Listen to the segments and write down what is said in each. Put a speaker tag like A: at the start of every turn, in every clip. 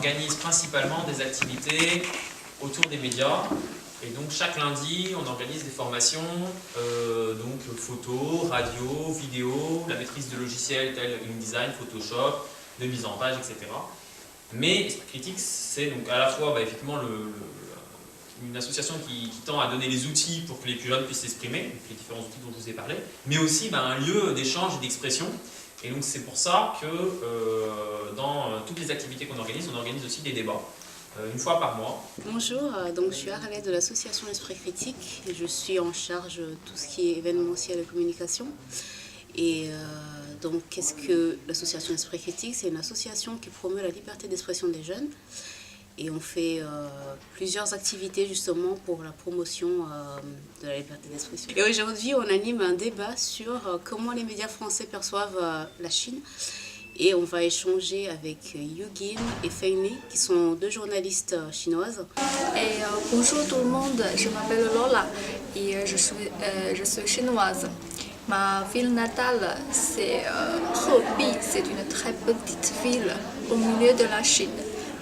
A: organise principalement des activités autour des médias. Et donc chaque lundi, on organise des formations, donc photo, radio, vidéo, la maîtrise de logiciels tels InDesign, Photoshop, de mise en page, etc. Mais Esprit Critique, c'est donc à la fois effectivement une association qui tend à donner les outils pour que les plus jeunes puissent s'exprimer, les différents outils dont je vous ai parlé, mais aussi un lieu d'échange et d'expression. Et donc c'est pour ça que dans toutes les activités qu'on organise, on organise aussi des débats. Une fois par mois.
B: Bonjour, donc je suis Arlette de l'association Esprit Critique et je suis en charge de tout ce qui est événementiel et communication. Et donc qu'est-ce que l'association Esprit Critique? C'est une association qui promeut la liberté d'expression des jeunes et on fait plusieurs activités justement pour la promotion de la liberté d'expression. Et aujourd'hui on anime un débat sur comment les médias français perçoivent la Chine. Et on va échanger avec Yugin et Feini, qui sont deux journalistes chinoises.
C: Bonjour tout le monde, je m'appelle Lola et je suis chinoise. Ma ville natale, c'est Hebei, c'est une très petite ville au milieu de la Chine.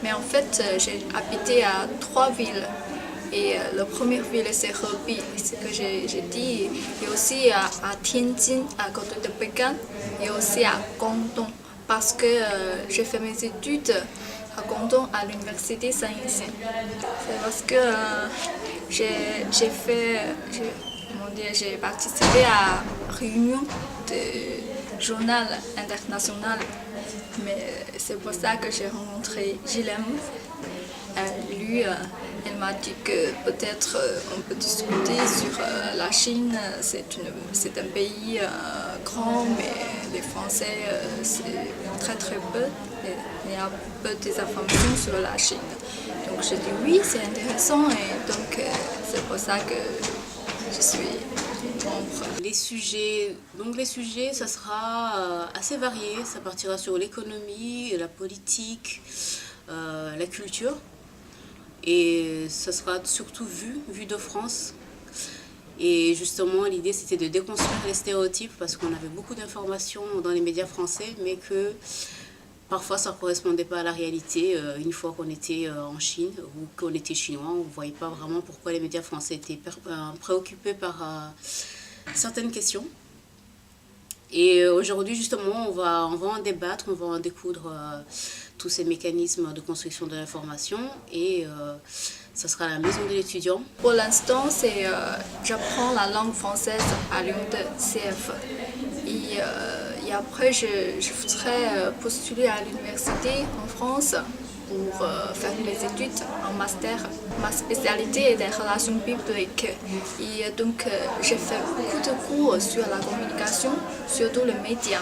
C: Mais en fait, j'ai habité à 3 villes. Et la première ville, c'est Hebei, c'est ce que j'ai dit. Et aussi à Tianjin, à côté de Pékin, et aussi à Guangdong. Parce que j'ai fait mes études à Guangdong à l'université Saint-Yinsen. C'est parce que j'ai participé à une réunion de journal international. Mais c'est pour ça que j'ai rencontré Gilem. Lui, elle m'a dit que peut-être on peut discuter sur la Chine. C'est un pays grand, mais les Français, c'est très peu. Il y a peu d'informations sur la Chine. Donc j'ai dit oui, c'est intéressant et donc c'est pour ça que je suis membre.
B: Les sujets, ça sera assez varié. Ça partira sur l'économie, la politique, la culture. Et ça sera surtout vu de France. Et justement, l'idée, c'était de déconstruire les stéréotypes parce qu'on avait beaucoup d'informations dans les médias français, mais que parfois, ça ne correspondait pas à la réalité. Une fois qu'on était en Chine ou qu'on était chinois, on ne voyait pas vraiment pourquoi les médias français étaient préoccupés par certaines questions. Et aujourd'hui, justement, on va en débattre, on va en découdre tous ces mécanismes de construction de l'information et ça sera à la maison de l'étudiant.
C: Pour l'instant, j'apprends la langue française à Lyon 2 CF. Et après, je voudrais postuler à l'université en France pour faire mes études en master. Ma spécialité est des relations publiques. Et donc, j'ai fait beaucoup de cours sur la communication, surtout les médias.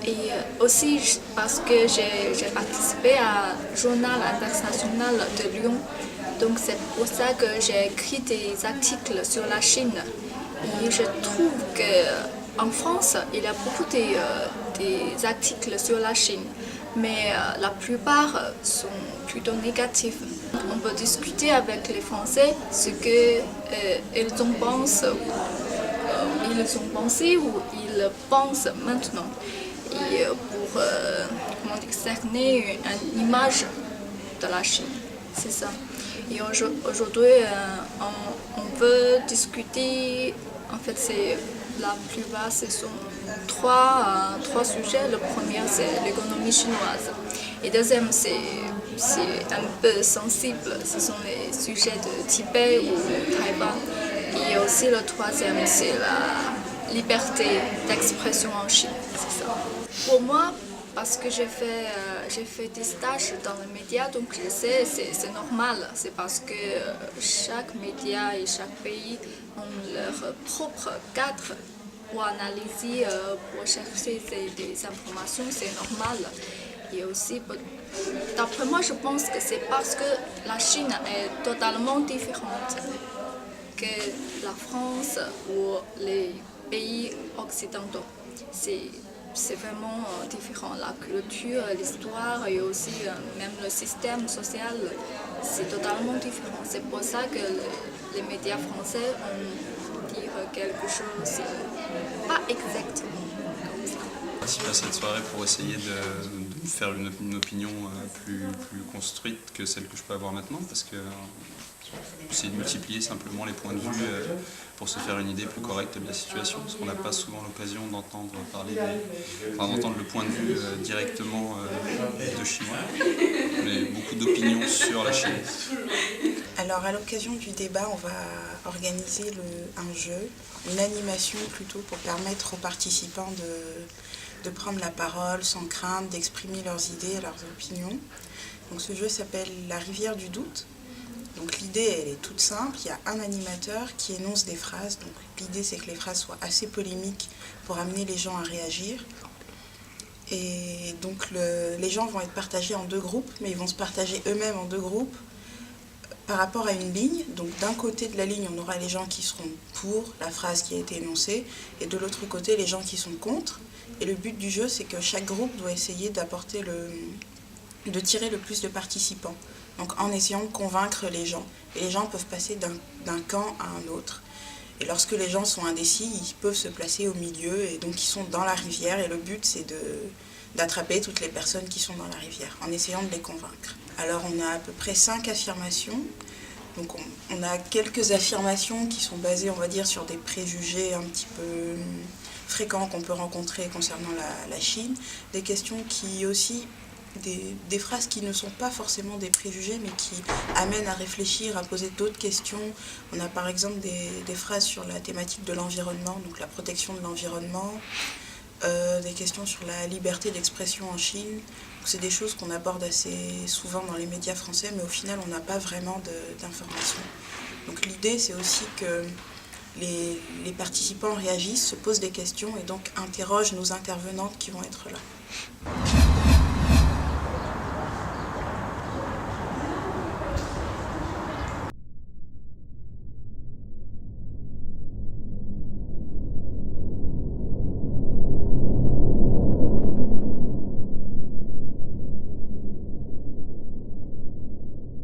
C: Et aussi parce que j'ai participé à Journal international de Lyon. Donc c'est pour ça que j'ai écrit des articles sur la Chine. Et je trouve qu'en France, il y a beaucoup des articles sur la Chine. Mais la plupart sont plutôt négatifs. On peut discuter avec les Français ce qu'ils ont pensé ou ils pensent maintenant. Et pour cerner une image de la Chine. C'est ça. Et aujourd'hui, on veut discuter, en fait, la plupart, ce sont trois sujets. Le premier, c'est l'économie chinoise. Et deuxième, c'est un peu sensible, ce sont les sujets de Tibet ou Taïwan. Et aussi le troisième, c'est la liberté d'expression en Chine. C'est ça. Pour moi, parce que j'ai fait des stages dans les médias, donc je sais, c'est normal. C'est parce que chaque média et chaque pays ont leur propre cadre pour analyser, pour chercher des informations, c'est normal. Et aussi, d'après moi, je pense que c'est parce que la Chine est totalement différente que la France ou les pays occidentaux. C'est vraiment différent. La culture, l'histoire et aussi même le système social, c'est totalement différent. C'est pour ça que les médias français ont dit quelque chose, pas exactement comme ça.
D: Participer à cette soirée pour essayer de faire une opinion plus construite que celle que je peux avoir maintenant, parce que c'est de multiplier simplement les points de vue pour se faire une idée plus correcte de la situation, parce qu'on n'a pas souvent l'occasion d'entendre d'entendre le point de vue directement de Chinois, mais beaucoup d'opinions sur la Chine.
E: Alors à l'occasion du débat, on va organiser un jeu, une animation plutôt, pour permettre aux participants de prendre la parole sans crainte, d'exprimer leurs idées, leurs opinions. Donc ce jeu s'appelle La rivière du doute. Donc l'idée, elle est toute simple, il y a un animateur qui énonce des phrases. Donc l'idée, c'est que les phrases soient assez polémiques pour amener les gens à réagir. Et donc les gens vont être partagés en deux groupes, mais ils vont se partager eux-mêmes en deux groupes par rapport à une ligne. Donc d'un côté de la ligne, on aura les gens qui seront pour la phrase qui a été énoncée, et de l'autre côté, les gens qui sont contre. Et le but du jeu, c'est que chaque groupe doit essayer de tirer le plus de participants. Donc en essayant de convaincre les gens. Et les gens peuvent passer d'un camp à un autre. Et lorsque les gens sont indécis, ils peuvent se placer au milieu, et donc ils sont dans la rivière, et le but c'est d'attraper toutes les personnes qui sont dans la rivière, en essayant de les convaincre. Alors on a à peu près 5 affirmations. Donc on a quelques affirmations qui sont basées, on va dire, sur des préjugés un petit peu fréquents qu'on peut rencontrer concernant la Chine. Des questions qui aussi... Des phrases qui ne sont pas forcément des préjugés, mais qui amènent à réfléchir, à poser d'autres questions. On a par exemple des phrases sur la thématique de l'environnement, donc la protection de l'environnement, des questions sur la liberté d'expression en Chine. C'est des choses qu'on aborde assez souvent dans les médias français, mais au final, on n'a pas vraiment d'informations. Donc l'idée, c'est aussi que les participants réagissent, se posent des questions et donc interrogent nos intervenantes qui vont être là.